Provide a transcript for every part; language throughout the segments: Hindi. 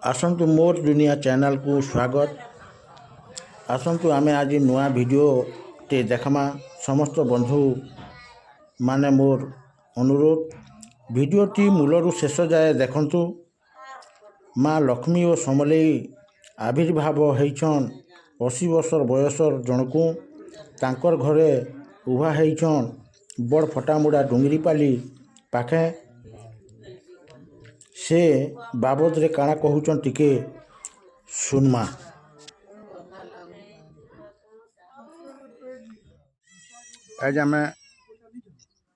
आसतु मोर दुनिया चैनल को स्वागत। आसतु आमे आज नुआ वीडियो टे देखमा समस्त बंधु माने मोर अनुरोध वीडियोटी मूलरू शेष जाए देखंतु। माँ लक्ष्मी और समलेई आविर्भाव होइछन 80 वर्षर बयसर जनकू तांकर घरे उभा होइछन बड़ फटामुड़ा डुंगरीपाली पाखे। से बाबद रे काना कहूचन टिके सुनमा। आज आम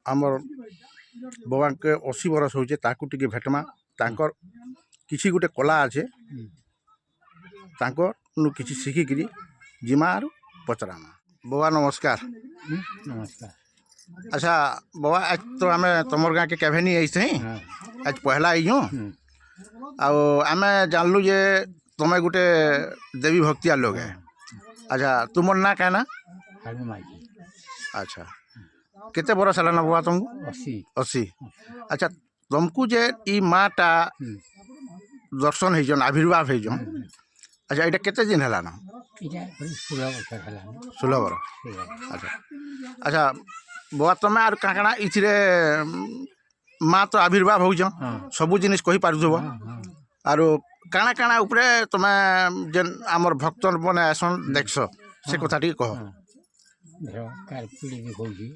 आमर बाबा के 80 वर्ष होचे ताकू टिके भेटमा। तांकर किसी गोटे कला अच्छे तांकर नु किसी शिखिकी जिमा आरु पचरामा। बाबा नमस्कार। नमस्कार। अच्छा बाबा आज तो आम तुमर गाँव के केभे नहीं आईसे आज पहला आई हूँ आम जानलु जे तुम गोटे देवी भक्तिया लोग है। अच्छा तुमर ना क्या ना? अच्छा केते बरस है ना बाबा तुमको? 80। अच्छा तुमको जे ई माँटा दर्शन होजन आविर्भाव होजन अच्छा यहाँ केते दिन है ना? 16 बरस। अच्छा अच्छा बाबा तुम आर काकड़ा इथिरे माँ तो आविर्भाव हो सबू जिनिस कही पारुथबो आरो काଣା काଣା उपरे तुमे जेन आमर भक्त मने आसन देखस से कथा टी कह। धर कारपुली भी होगी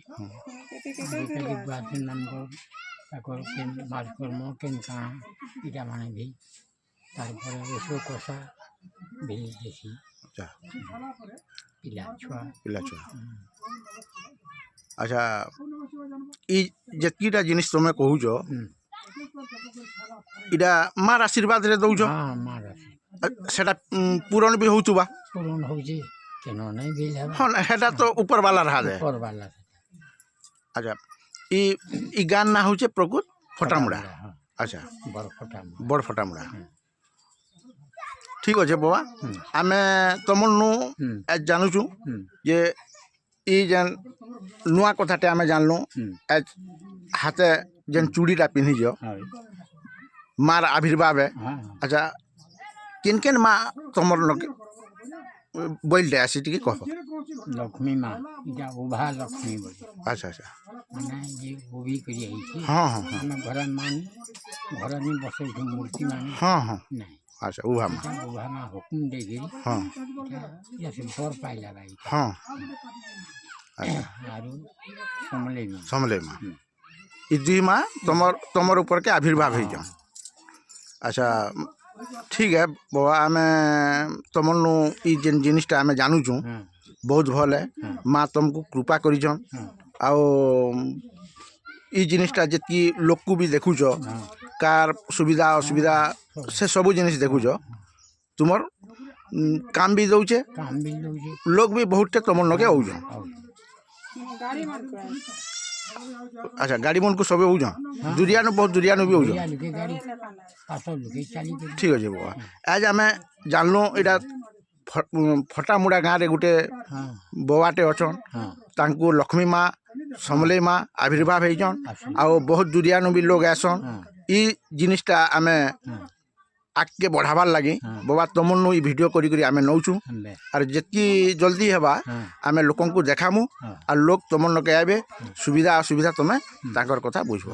बेकाली बात नंबर ताकर केन मालकर्म केन का इटा माने भी तार पर ओसो कोसा भी देखी। अच्छा पिला छुआ। अच्छा ई जेतीटा जिनिस तुमे कहूछ इटा मार आशीर्वाद रे दउछ। हां मार सेटा पूरण भी होउतबा? पूर्ण होजी केनो नहीं बिल है। हां हेटा तो ऊपर वाला रहा दे। ऊपर वाला। अच्छा ई गान ना होचे प्रकृत फटामुड़ा। अच्छा बड़ फटामुड़ा। ठीक अच्छे बाबा आमे तुमनु जानूचु जे ई जेन नुआ कथाटे आमे जानलु आज हाथे जेन चूड़ीटा पिन्ही जो मार आविर्भाव है। अच्छा किन किन माँ तुमर बोल दे आसी टिके कह। लक्ष्मी माँ इटा उभा लक्ष्मी बोली। अच्छा अच्छा माने जे उभी करी आई थी। हाँ हाँ हम घर मान घर में बसे मूर्ति मान। हाँ हाँ नहीं अच्छा उभा माँ उभा माँ हुकुम दे गिरी। हाँ जैसे बर पाइला भाई। हाँ अच्छा आरु समले माँ। समले माँ ई दुई माँ तुमर ऊपर के आविर्भाव हो। अच्छा ठीक है बाबा आम तुमनु ई जेन जिनिसटा आम जानूचु बहुत भल है। माँ तुमको कृपा करिछन आओ ई जिनिसटा जी लोक को भी देखुच कार सुविधा असुविधा से सबू जिनिस देखुच तुमर काम भी दौचे लोग भी बहुत तुम लगे आउज। अच्छा गाड़ी मन को सब दुरियानु बहुत दुरियानु भी हो। ठीक अच्छे बाबा आज आम जानलु यहाँ फटामुड़ा गाँव रे गोटे बबाटे अच्छन तांको लक्ष्मी माँ समलेई माँ आविर्भाव होइछन आउ बहुत दुरियानु भी लोग आसन ई जिनिसटा आम आगे बढ़ावार लगी बाबा तुमनु ई वीडियो करी आम नौचु और जितकी जल्दी हेबा आम लोक को देखामु और लोग तुम लगे आए सुविधा असुविधा तुम्हें तांकर कथा बुझबो।